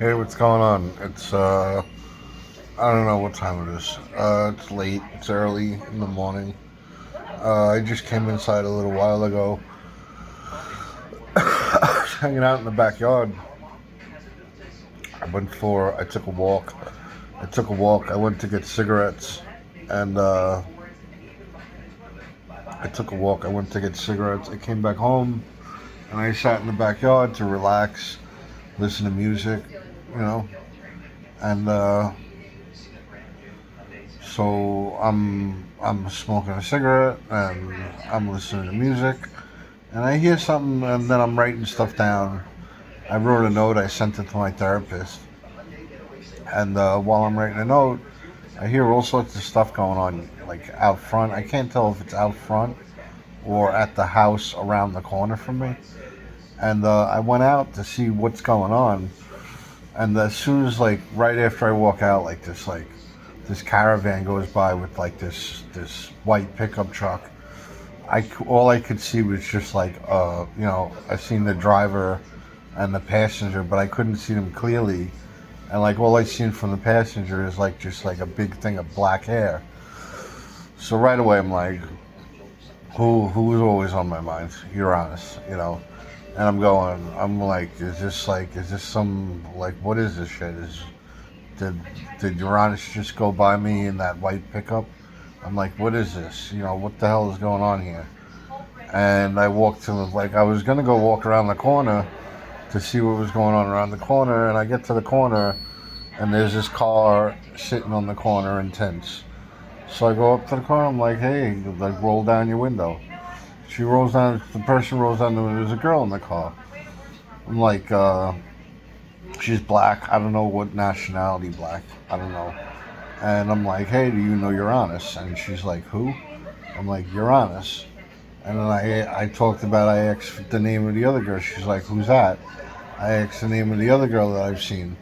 Hey, what's going on? I don't know what time it is. It's late. It's early in the morning. I just came inside a little while ago. I was hanging out in the backyard. I took a walk. I went to get cigarettes. And, I took a walk. I went to get cigarettes. I came back home and I sat in the backyard to relax, listen to music, you know. And, So I'm smoking a cigarette and I'm listening to music and I hear something and then I'm writing stuff down. I wrote a note. I sent it to my therapist, and while I'm writing a note, I hear all sorts of stuff going on, like out front. I can't tell if it's out front or at the house around the corner from me. And I went out to see what's going on. And as soon as right after I walk out, this caravan goes by with this white pickup truck. All I could see was just I seen the driver and the passenger, but I couldn't see them clearly. And like all I seen from the passenger is just like a big thing of black hair. So right away I'm like, who was always on my mind? Uranus. And I'm like, is this some what is this shit? Did did Uranus just go by me in that white pickup? I'm like, what is this? What the hell is going on here? And I walked to I was gonna go walk around the corner to see what was going on around the corner, and I get to the corner, and there's this car sitting on the corner in tents. So I go up to the car. I'm like, hey, roll down your window. She rolls down. The person rolls down the window. There's a girl in the car. I'm like, she's black. I don't know what nationality black. I don't know. And I'm like, hey, do you know Uranus? And she's like, who? I'm like, Uranus. And then I asked the name of the other girl. She's like, who's that? I asked the name of the other girl that I've seen.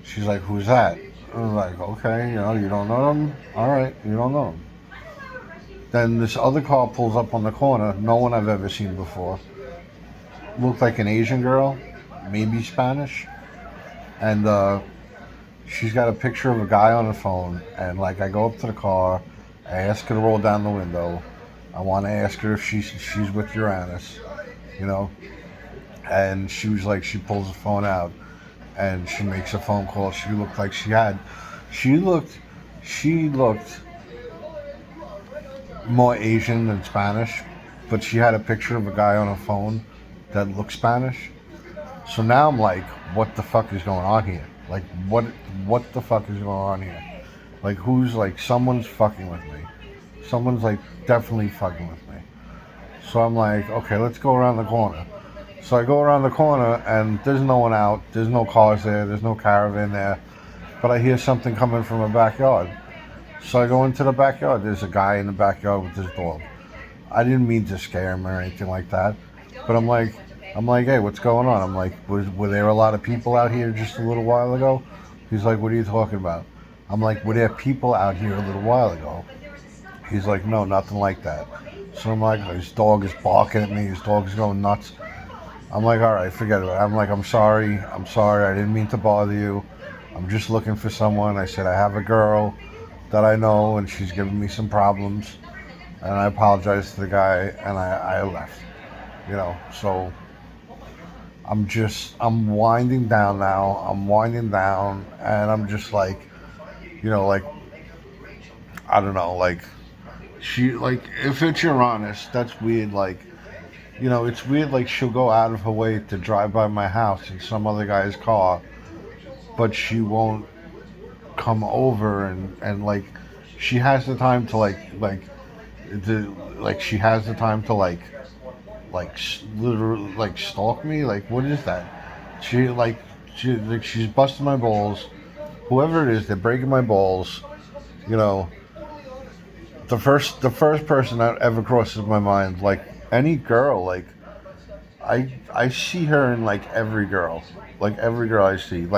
She's like, who's that? I was like, okay, you don't know them? All right, you don't know them. Then this other car pulls up on the corner, no one I've ever seen before. Looked like an Asian girl, maybe Spanish. And she's got a picture of a guy on the phone. And I go up to the car, I ask her to roll down the window. I want to ask her if she's with Uranus, you know. And she pulls the phone out and she makes a phone call. She looked, she looked more Asian than Spanish, but she had a picture of a guy on a phone that looked Spanish. So now I'm like, what the fuck is going on here? What the fuck is going on here? Someone's fucking with me. Someone's definitely fucking with me. So I'm like, okay, let's go around the corner. So I go around the corner and there's no one out. There's no cars there. There's no caravan there. But I hear something coming from the backyard. So I go into the backyard. There's a guy in the backyard with his dog. I didn't mean to scare him or anything like that. But I'm like, hey, what's going on? I'm like, were there a lot of people out here just a little while ago? He's like, what are you talking about? I'm like, were there people out here a little while ago? He's like, no, nothing like that. So I'm like, his dog is barking at me. His dog is going nuts. I'm like, all right, forget it. I'm like, I'm sorry. I'm sorry. I didn't mean to bother you. I'm just looking for someone. I said, I have a girl that I know, and she's giving me some problems. And I apologized to the guy, and I left. So I'm winding down now. I'm winding down, and I'm just you know, like, I don't know, if it's Uranus, that's weird. It's weird. She'll go out of her way to drive by my house in some other guy's car, but she won't come over and she has the time to she has the time to literally stalk me. What is that? She she's busting my balls. Whoever it is, they're breaking my balls. You know, the first person that ever crosses my mind, any girl, I see her in every girl I see.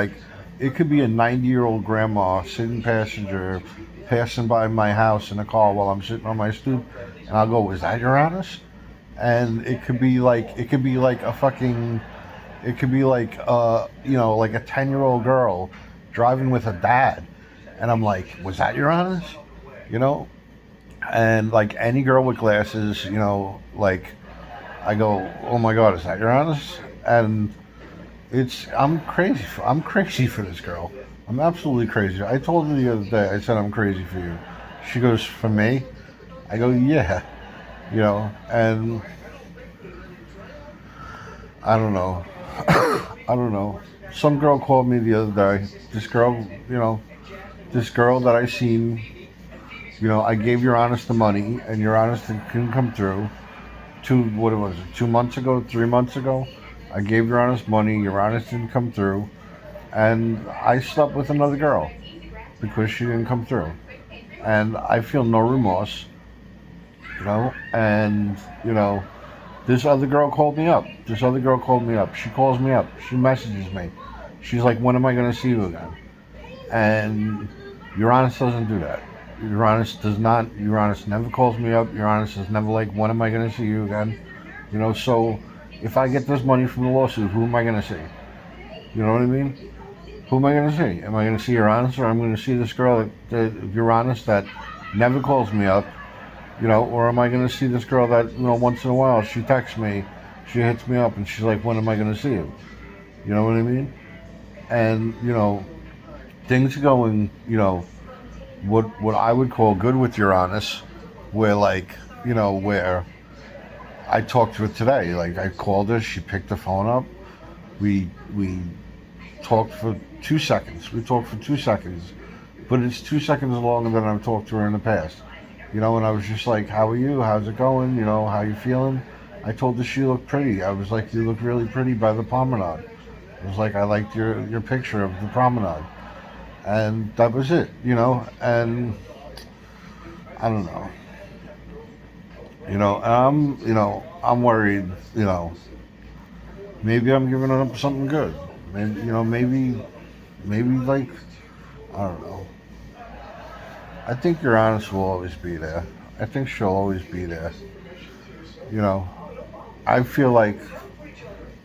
It could be a 90-year-old grandma sitting passenger, passing by my house in a car while I'm sitting on my stoop, and I'll go, "Is that Uranus?" And it could be like a fucking It could be like, like a 10-year-old girl driving with a dad. And I'm like, was that Your Honor? You know? And like any girl with glasses, like I go, oh my God, is that Your Honor? And I'm crazy for this girl. I'm absolutely crazy. I told her the other day, I said, I'm crazy for you. She goes, for me? I go, yeah. And I don't know. I don't know. Some girl called me the other day. This girl that I seen, I gave Your Honest the money, and Your Honest couldn't come through. What was it, 2 months ago, 3 months ago? I gave Your Honest money, Your Honest didn't come through, and I slept with another girl because she didn't come through. And I feel no remorse, and, this other girl called me up. She calls me up. She messages me. She's like, when am I going to see you again? And Your Honest doesn't do that. Your Honest does not. Your Honest never calls me up. Your Honest is never like, when am I going to see you again? So if I get this money from the lawsuit, who am I going to see? You know what I mean? Who am I going to see? Am I going to see Your Honest, or I'm going to see this girl, Your Honest, that never calls me up? Or am I going to see this girl that, once in a while she texts me, she hits me up, and she's like, when am I going to see you? You know what I mean? And, things going, what I would call good with Your Honest, where like, where I talked to her today. Like I called her, she picked the phone up. We talked for 2 seconds. But it's 2 seconds longer than I've talked to her in the past. And I was just like, how are you? How's it going? How you feeling? I told her she looked pretty. I was like, you look really pretty by the promenade. I was like, I liked your picture of the promenade. And that was it, and I don't know. I'm worried, maybe I'm giving up something good. Maybe like, I don't know. I think Your Honest will always be there. I think she'll always be there. You know, I feel like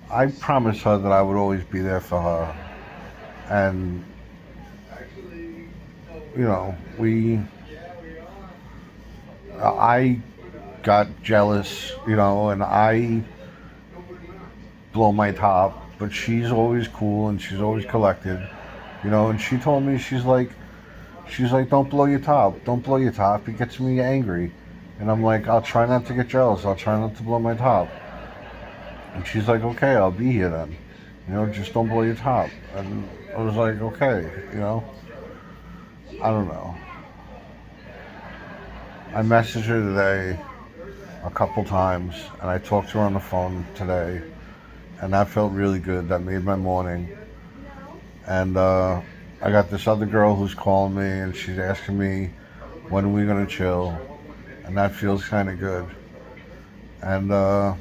I promised her that I would always be there for her. And, I got jealous, and I blow my top, but she's always cool and she's always collected, and she told me, she's like, don't blow your top, it gets me angry. And I'm like, I'll try not to get jealous, I'll try not to blow my top. And she's like, okay, I'll be here then, just don't blow your top. And I was like, okay, I don't know. I messaged her today a couple times, and I talked to her on the phone today, and that felt really good. That made my morning. And I got this other girl who's calling me, and she's asking me, when are we gonna chill? And that feels kind of good. And I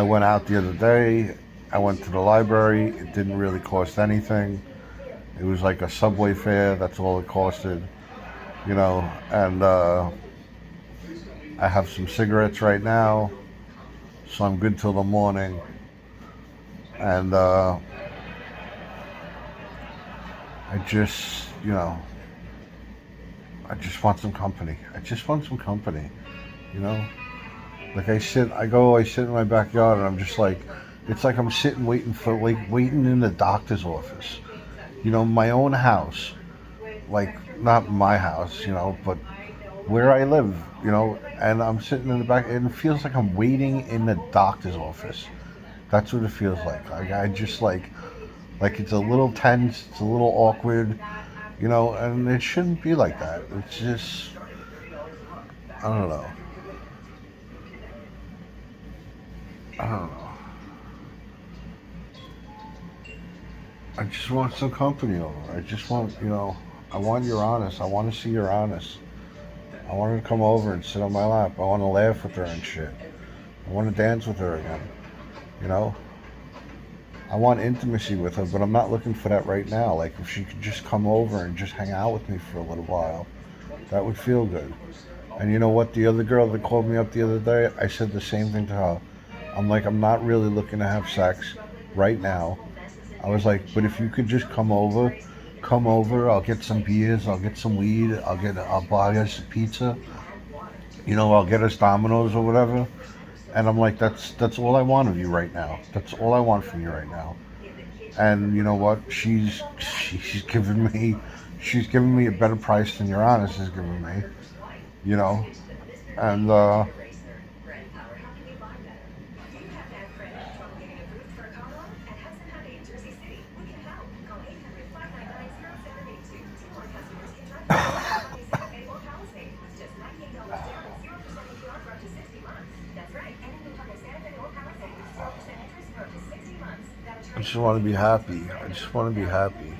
went out the other day. I went to the library. It didn't really cost anything. It was like a subway fare. That's all it costed. And I have some cigarettes right now, so I'm good till the morning. And I just, I just want some company. Like I sit in my backyard, and I'm just like, it's like I'm sitting waiting in the doctor's office. My own house, like not my house, but where I live, and I'm sitting in the back, and it feels like I'm waiting in the doctor's office. That's what it feels like. I just like it's a little tense, it's a little awkward, and it shouldn't be like that. It's just, I don't know. I don't know. I just want some company over. I just want, I want Your Honest. I want to see Your Honest. I want her to come over and sit on my lap. I want to laugh with her and shit. I want to dance with her again. You know? I want intimacy with her, but I'm not looking for that right now. Like, if she could just come over and just hang out with me for a little while, that would feel good. And you know what? The other girl that called me up the other day, I said the same thing to her. I'm like, I'm not really looking to have sex right now. I was like, but if you could just come over. I'll get some beers. I'll get some weed. I'll buy us a pizza. I'll get us Domino's or whatever. And I'm like, that's all I want of you right now. That's all I want from you right now. And you know what? She's giving me a better price than your honest is giving me. You know, and I just want to be happy. I just want to be happy.